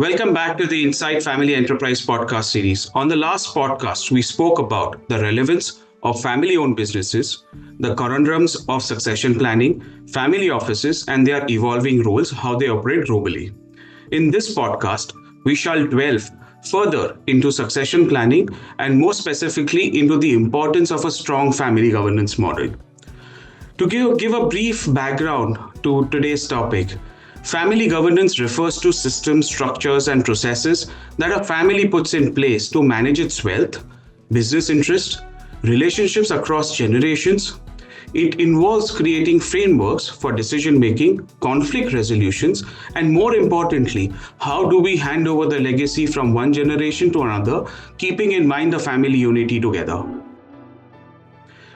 Welcome back to the Inside Family Enterprise podcast series. On the last podcast, we spoke about the relevance of family-owned businesses, the conundrums of succession planning, family offices, and their evolving roles, how they operate globally. In this podcast, we shall delve further into succession planning and more specifically into the importance of a strong family governance model. To give a brief background to today's topic, family governance refers to systems, structures, and processes that a family puts in place to manage its wealth, business interests, relationships across generations. It involves creating frameworks for decision making, conflict resolutions, and more importantly, how do we hand over the legacy from one generation to another, keeping in mind the family unity together.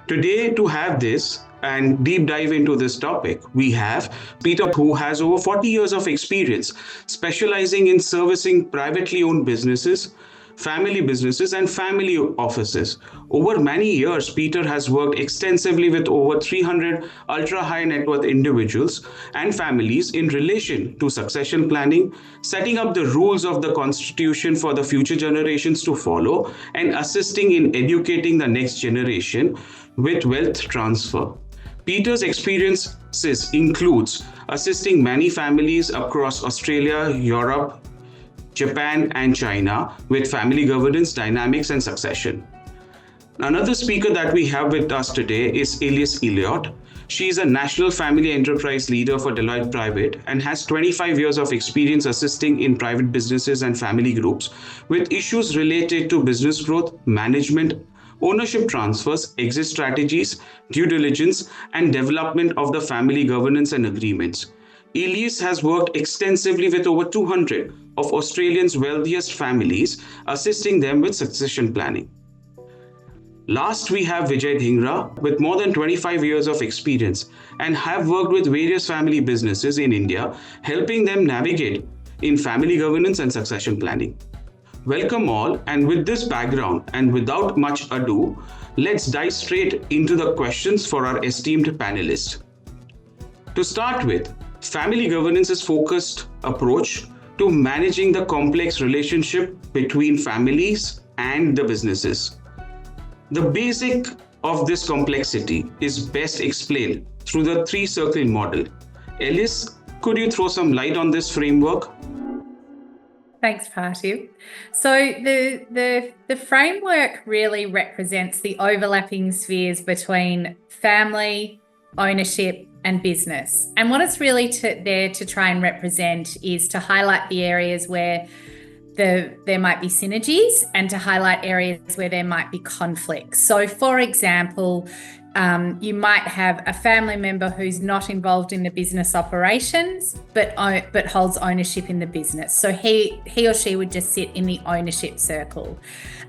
Today, to have this and deep dive into this topic, we have Peter, who has over 40 years of experience specializing in servicing privately owned businesses, family businesses, and family offices. Over many years, Peter has worked extensively with over 300 ultra-high net worth individuals and families in relation to succession planning, setting up the rules of the constitution for the future generations to follow, and assisting in educating the next generation with wealth transfer. Peter's experiences includes assisting many families across Australia, Europe, Japan, and China with family governance, dynamics, and succession. Another speaker that we have with us today is Elise Elliott. She is a national family enterprise leader for Deloitte Private and has 25 years of experience assisting in private businesses and family groups with issues related to business growth, management, ownership transfers, exit strategies, due diligence, and development of the family governance and agreements. Elise has worked extensively with over 200 of Australians' wealthiest families, assisting them with succession planning. Last, we have Vijay Dhingra with more than 25 years of experience and have worked with various family businesses in India, helping them navigate in family governance and succession planning. Welcome all, and with this background and without much ado, let's dive straight into the questions for our esteemed panelists. To start with, family governance is a focused approach to managing the complex relationship between families and the businesses. The basic of this complexity is best explained through the three-circle model. Elise, could you throw some light on this framework? Thanks, Parthiv. So the framework really represents the overlapping spheres between family, ownership, and business. And what it's really there to try and represent is to highlight the areas where there might be synergies and to highlight areas where there might be conflicts. So, for example, you might have a family member who's not involved in the business operations, but holds ownership in the business. So he or she would just sit in the ownership circle.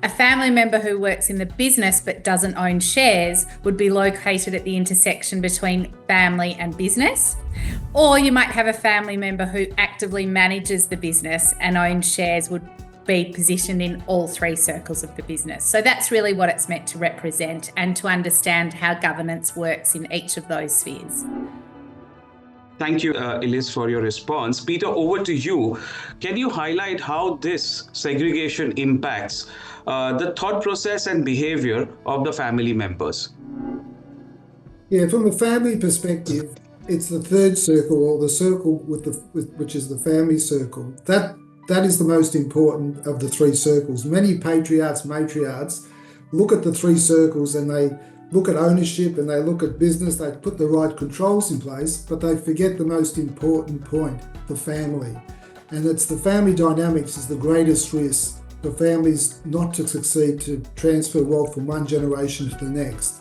A family member who works in the business but doesn't own shares would be located at the intersection between family and business. Or you might have a family member who actively manages the business and owns shares would be positioned in all three circles of the business. So that's really what it's meant to represent and to understand how governance works in each of those spheres. Thank you, Elise, for your response. Peter, over to you. Can you highlight how this segregation impacts the thought process and behavior of the family members? Yeah, from a family perspective, it's the third circle, or the circle which is the family circle. That is the most important of the three circles. Many patriarchs, matriarchs look at the three circles and they look at ownership and they look at business, they put the right controls in place, but they forget the most important point, the family. And it's the family dynamics is the greatest risk for families not to succeed to transfer wealth from one generation to the next.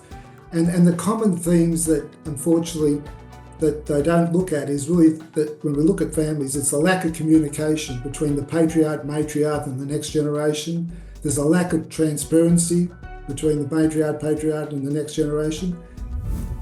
And the common themes that unfortunately that they don't look at is really that when we look at families, it's a lack of communication between the patriarch, matriarch and the next generation. There's a lack of transparency between the patriarch and the next generation.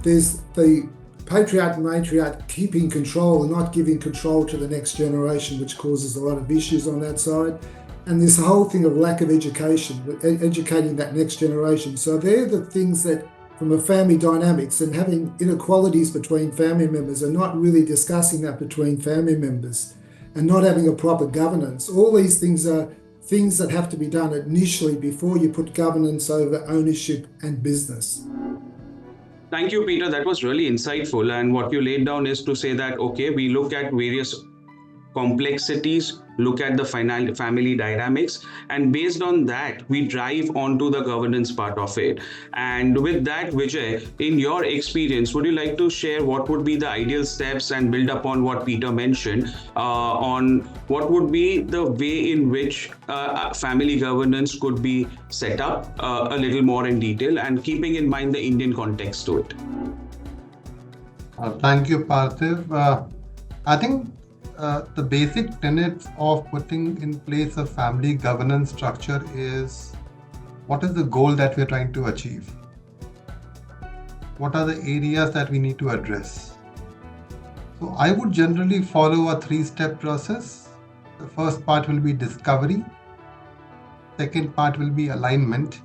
There's the patriarch and matriarch keeping control and not giving control to the next generation, which causes a lot of issues on that side. And this whole thing of lack of education, educating that next generation. So they're the things that from a family dynamics and having inequalities between family members and not really discussing that between family members. and not having a proper governance. All these things are things that have to be done initially before you put governance over ownership and business. Thank you, Peter. That was really insightful. And what you laid down is to say that, okay, we look at various complexities, look at the family dynamics, and based on that, we drive onto the governance part of it. And with that, Vijay, in your experience, would you like to share what would be the ideal steps and build upon what Peter mentioned on what would be the way in which family governance could be set up a little more in detail and keeping in mind the Indian context to it? Thank you, Parthiv. I think the basic tenets of putting in place a family governance structure is what is the goal that we're trying to achieve? What are the areas that we need to address? So I would generally follow a 3-step process. The first part will be discovery, second part will be alignment,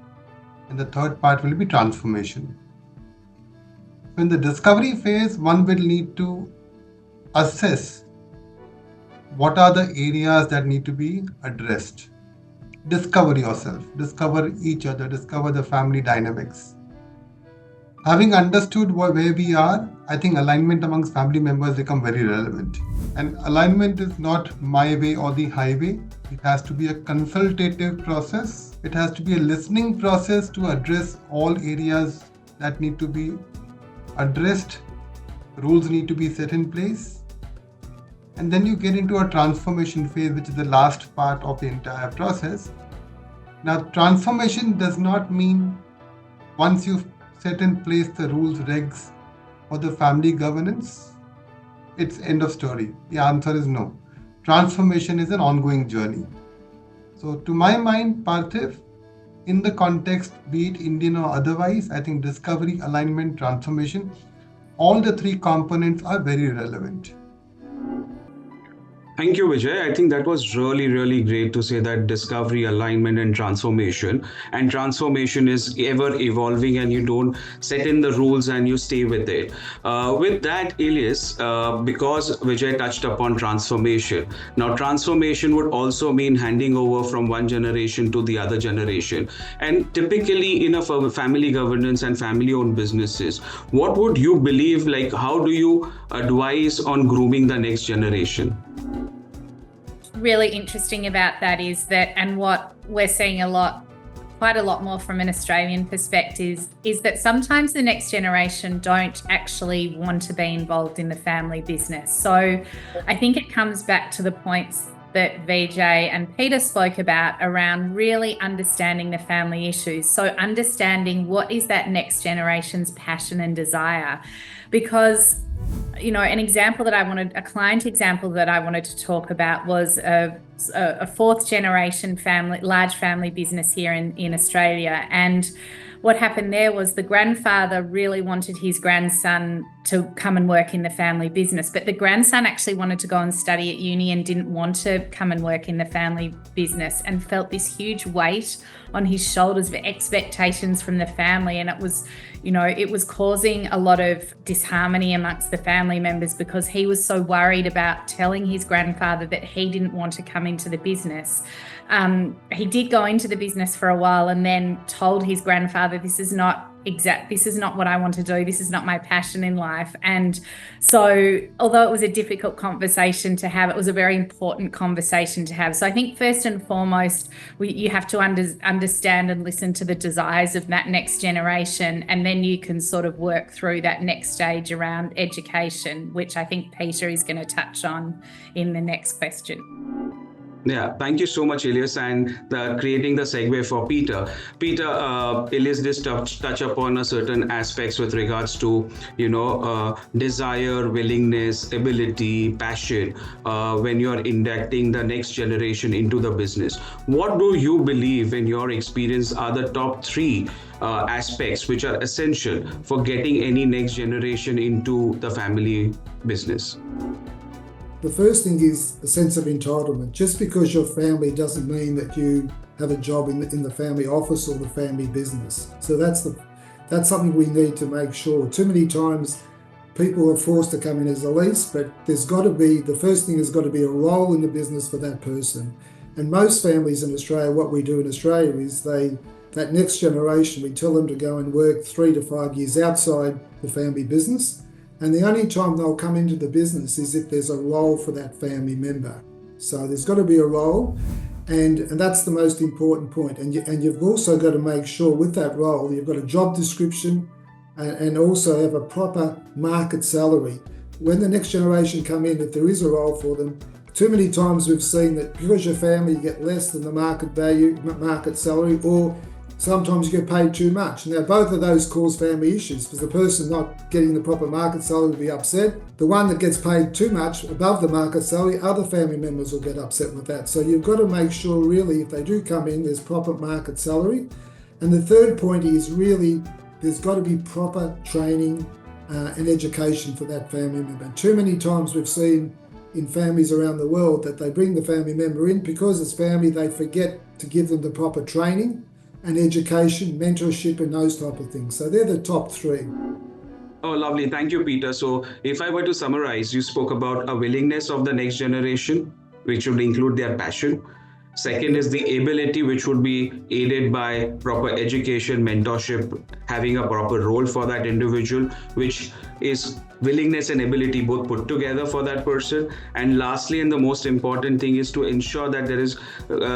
and the third part will be transformation. In the discovery phase, one will need to assess what are the areas that need to be addressed. Discover yourself, discover each other, discover the family dynamics. Having understood where we are, I think alignment amongst family members become very relevant. And alignment is not my way or the highway. It has to be a consultative process. It has to be a listening process to address all areas that need to be addressed. Rules need to be set in place. And then you get into a transformation phase, which is the last part of the entire process. Now, transformation does not mean once you've set in place the rules, regs for the family governance, it's end of story. The answer is no. Transformation is an ongoing journey. So to my mind, Parthiv, in the context, be it Indian or otherwise, I think discovery, alignment, transformation, all the 3 components are very relevant. Thank you, Vijay. I think that was really, really great to say that discovery, alignment, and transformation. And transformation is ever evolving, and you don't set in the rules and you stay with it. With that, Elise, because Vijay touched upon transformation. Now, transformation would also mean handing over from one generation to the other generation. And typically, in a family governance and family-owned businesses, what would you believe? Like, how do you advise on grooming the next generation? Really interesting about that is that, and what we're seeing quite a lot more from an Australian perspective, is that sometimes the next generation don't actually want to be involved in the family business. So I think it comes back to the points that Vijay and Peter spoke about around really understanding the family issues. So understanding what is that next generation's passion and desire, because a client example that I wanted to talk about was a 4th generation large family business here in Australia. And what happened there was the grandfather really wanted his grandson to come and work in the family business, but the grandson actually wanted to go and study at uni and didn't want to come and work in the family business, and felt this huge weight on his shoulders of expectations from the family. And it was causing a lot of disharmony amongst the family members because he was so worried about telling his grandfather that he didn't want to come into the business. He did go into the business for a while and then told his grandfather, this is not what I want to do. This is not my passion in life. And so although it was a difficult conversation to have, it was a very important conversation to have. So I think first and foremost, you have to understand and listen to the desires of that next generation. And then you can sort of work through that next stage around education, which I think Peter is going to touch on in the next question. Yeah, thank you so much, Elias, and creating the segue for Peter. Peter, Elias did touch upon certain aspects with regards to, desire, willingness, ability, passion, when you're inducting the next generation into the business. What do you believe, in your experience, are the top 3 aspects which are essential for getting any next generation into the family business? The first thing is a sense of entitlement. Just because you're family doesn't mean that you have a job in the family office or the family business. So that's something we need to make sure. Too many times people are forced to come in as a lease, but there's got to be, the first thing has got to be a role in the business for that person. And most families in Australia, what we do in Australia is that next generation, we tell them to go and work 3 to 5 years outside the family business. And the only time they'll come into the business is if there's a role for that family member. So there's got to be a role, and that's the most important point. And you've also got to make sure with that role, you've got a job description and also have a proper market salary. When the next generation come in, if there is a role for them, too many times we've seen that because your family, you get less than the market value, market salary, or sometimes you get paid too much. Now, both of those cause family issues because the person not getting the proper market salary will be upset. The one that gets paid too much above the market salary, other family members will get upset with that. So you've got to make sure really if they do come in, there's proper market salary. And the third point is really there's got to be proper training and education for that family member. Too many times we've seen in families around the world that they bring the family member in because it's family, they forget to give them the proper training and education, mentorship and those type of things. So they're the top 3. Oh, lovely. Thank you, Peter. So if I were to summarize, you spoke about a willingness of the next generation, which would include their passion. Second is the ability, which would be aided by proper education, mentorship, having a proper role for that individual, which is willingness and ability both put together for that person. And lastly, and the most important thing is to ensure that there is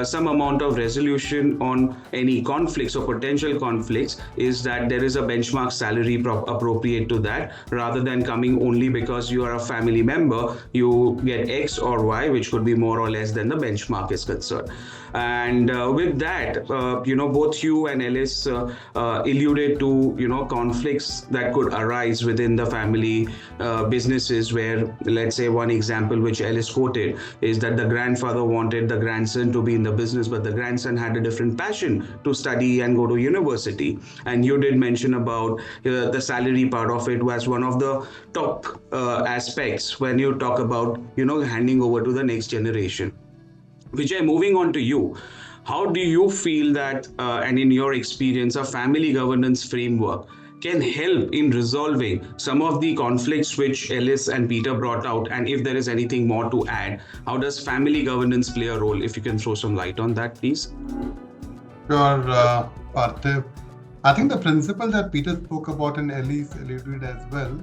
some amount of resolution on any conflicts or potential conflicts, is that there is a benchmark salary appropriate to that, rather than coming only because you are a family member, you get X or Y, which could be more or less than the benchmark is concerned. And with that, both you and Elise alluded to, conflicts that could arise within the family businesses, where, let's say, one example which Elise quoted is that the grandfather wanted the grandson to be in the business, but the grandson had a different passion to study and go to university. And you did mention about the salary part of it was one of the top aspects when you talk about, handing over to the next generation. Vijay, moving on to you, how do you feel that, and in your experience, a family governance framework can help in resolving some of the conflicts which Elise and Peter brought out? And if there is anything more to add, how does family governance play a role? If you can throw some light on that, please. Sure, Parthiv. I think the principle that Peter spoke about and Elise alluded as well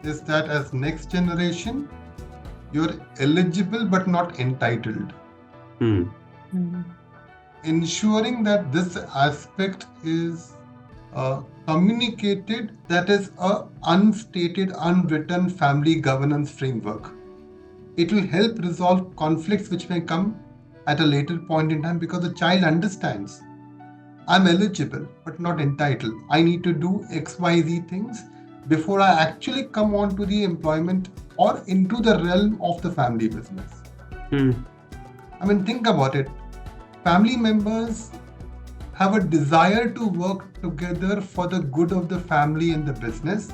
is that as next generation, you're eligible but not entitled. Ensuring that this aspect is communicated, that is a unstated, unwritten family governance framework. It will help resolve conflicts which may come at a later point in time, because the child understands, I'm eligible but not entitled. I need to do XYZ things before I actually come on to the employment or into the realm of the family business. I mean, think about it. Family members have a desire to work together for the good of the family and the business.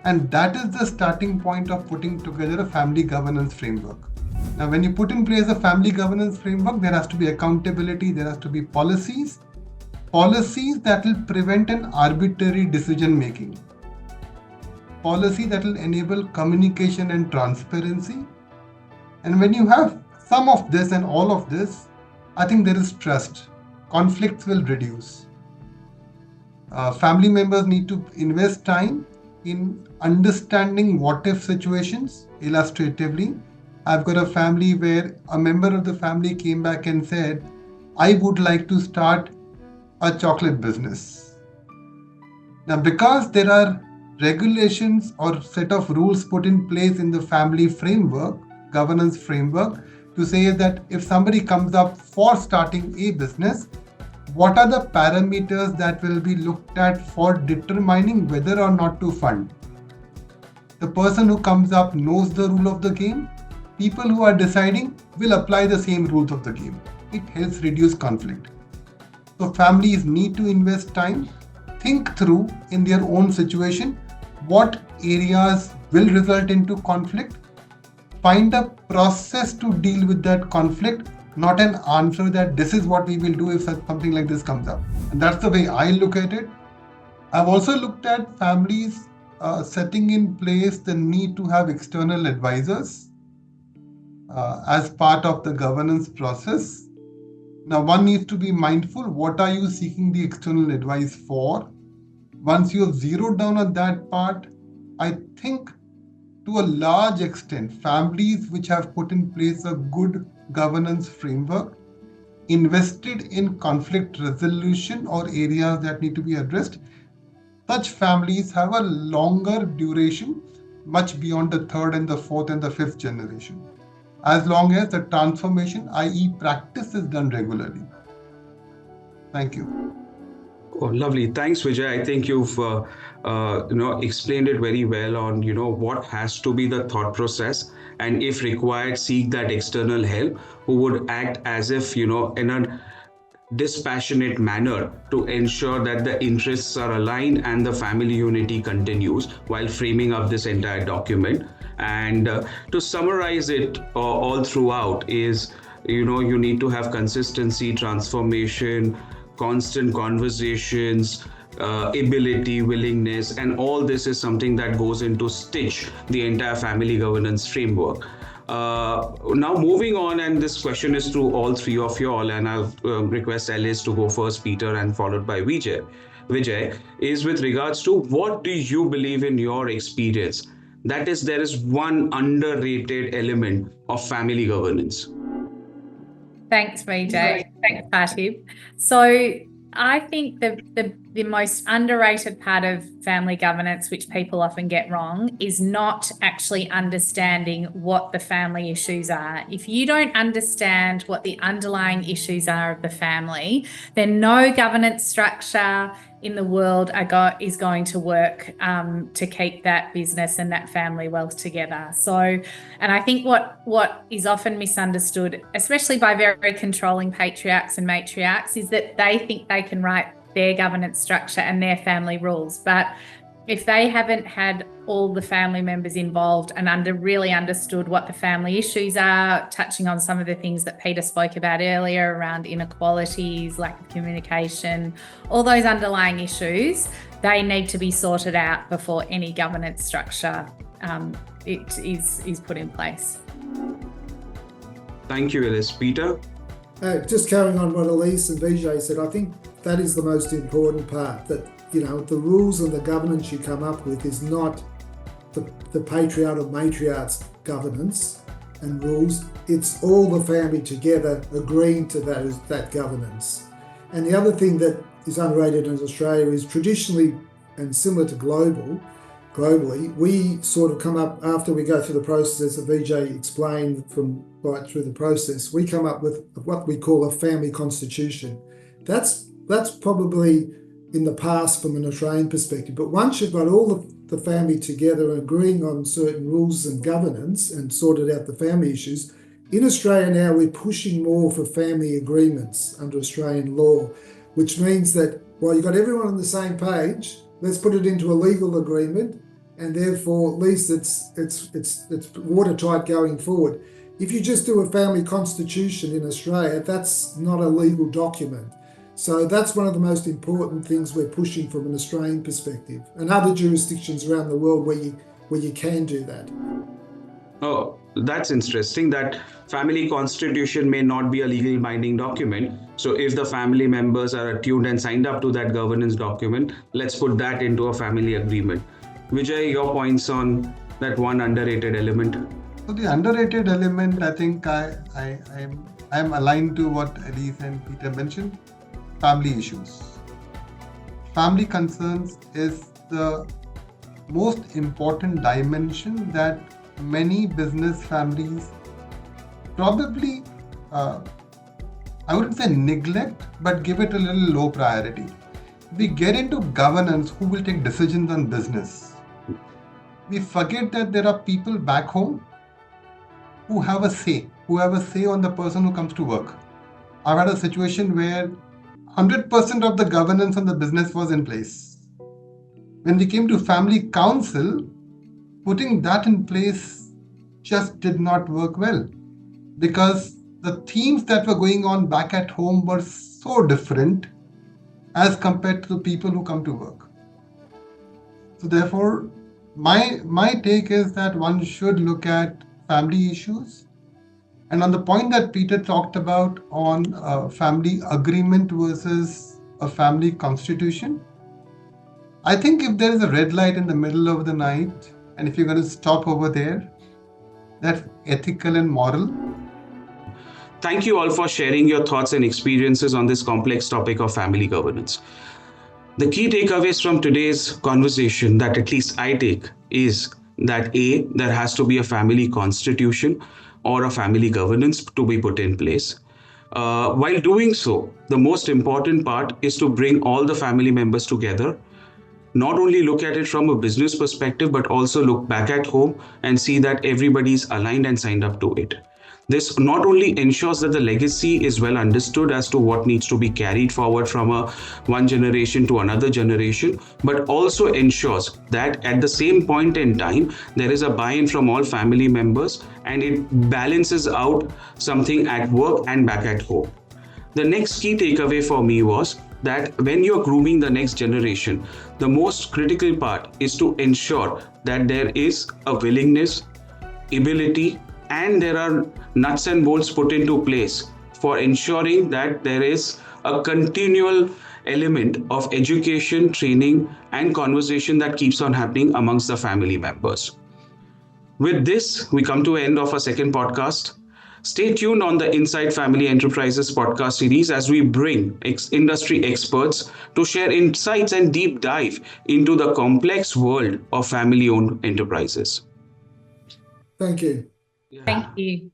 And that is the starting point of putting together a family governance framework. Now, when you put in place a family governance framework, there has to be accountability, there has to be policies that will prevent an arbitrary decision making. Policy that will enable communication and transparency. And when you have some of this and all of this, I think there is trust. Conflicts will reduce. Family members need to invest time in understanding what-if situations. Illustratively, I've got a family where a member of the family came back and said, I would like to start a chocolate business. Now, because there are regulations or set of rules put in place in the family framework, governance framework, to say that if somebody comes up for starting a business, what are the parameters that will be looked at for determining whether or not to fund? The person who comes up knows the rule of the game. People who are deciding will apply the same rules of the game. It helps reduce conflict. So families need to invest time, think through in their own situation what areas will result into conflict, find a process to deal with that conflict, not an answer that this is what we will do if something like this comes up. And that's the way I look at it. I've also looked at families setting in place the need to have external advisors as part of the governance process. Now, one needs to be mindful, what are you seeking the external advice for? Once you have zeroed down on that part, I think to a large extent, families which have put in place a good governance framework, invested in conflict resolution or areas that need to be addressed, such families have a longer duration, much beyond the third and the fourth and the fifth generation, as long as the transformation, i.e. practice, is done regularly. Thank you. Oh, lovely. Thanks, Vijay. I think you've explained it very well on what has to be the thought process, and if required, seek that external help who would act as if in a dispassionate manner to ensure that the interests are aligned and the family unity continues while framing up this entire document. And to summarize it all throughout is you need to have consistency, transformation, constant conversations, ability, willingness, and all this is something that goes into stitch the entire family governance framework. Now moving on, and this question is to all three of you all, and I'll request Elise to go first, Peter, and followed by Vijay. Vijay, is with regards to what do you believe in your experience that is there is one underrated element of family governance? Thanks, Vijay. Thanks, Parthiv. So I think the most underrated part of family governance, which people often get wrong, is not actually understanding what the family issues are. If you don't understand what the underlying issues are of the family, then no governance structure in the world is going to work to keep that business and that family wealth together. So, and I think what is often misunderstood, especially by very controlling patriarchs and matriarchs, is that they think they can write their governance structure and their family rules. But if they haven't had all the family members involved and really understood what the family issues are, touching on some of the things that Peter spoke about earlier around inequalities, lack of communication, all those underlying issues, they need to be sorted out before any governance structure is put in place. Thank you, Elise. Peter? Just carrying on what Elise and Vijay said, I think that is the most important part, that the rules and the governance you come up with is not the patriarch or matriarch's governance and rules. It's all the family together agreeing to that governance. And the other thing that is underrated in Australia is traditionally, and similar to globally, we sort of come up, after we go through the process that Vijay explained from right through the process, we come up with what we call a family constitution. That's probably in the past from an Australian perspective. But once you've got all the family together and agreeing on certain rules and governance and sorted out the family issues, in Australia now we're pushing more for family agreements under Australian law, which means that while you've got everyone on the same page, let's put it into a legal agreement, and therefore at least it's watertight going forward. If you just do a family constitution in Australia, that's not a legal document. So that's one of the most important things we're pushing from an Australian perspective, and other jurisdictions around the world where you can do that. Oh, that's interesting. That family constitution may not be a legally binding document. So if the family members are attuned and signed up to that governance document, let's put that into a family agreement. Vijay, your points on that one underrated element? So the underrated element, I think I'm aligned to what Elise and Peter mentioned. Family issues. Family concerns is the most important dimension that many business families probably, I wouldn't say neglect, but give it a little low priority. We get into governance, who will take decisions on business. We forget that there are people back home who have a say on the person who comes to work. I've had a situation where 100% of the governance on the business was in place. When we came to family council, putting that in place just did not work well, because the themes that were going on back at home were so different as compared to the people who come to work. So therefore, my take is that one should look at family issues. And on the point that Peter talked about on family agreement versus a family constitution, I think if there is a red light in the middle of the night, and if you're going to stop over there, that's ethical and moral. Thank you all for sharing your thoughts and experiences on this complex topic of family governance. The key takeaways from today's conversation that at least I take is that A, there has to be a family constitution or a family governance to be put in place. While doing so, the most important part is to bring all the family members together, not only look at it from a business perspective, but also look back at home and see that everybody's aligned and signed up to it. This not only ensures that the legacy is well understood as to what needs to be carried forward from one generation to another generation, but also ensures that at the same point in time, there is a buy-in from all family members and it balances out something at work and back at home. The next key takeaway for me was that when you're grooming the next generation, the most critical part is to ensure that there is a willingness, ability, and there are nuts and bolts put into place for ensuring that there is a continual element of education, training, and conversation that keeps on happening amongst the family members. With this, we come to the end of our second podcast. Stay tuned on the Inside Family Enterprises podcast series as we bring industry experts to share insights and deep dive into the complex world of family-owned enterprises. Thank you. Thank you.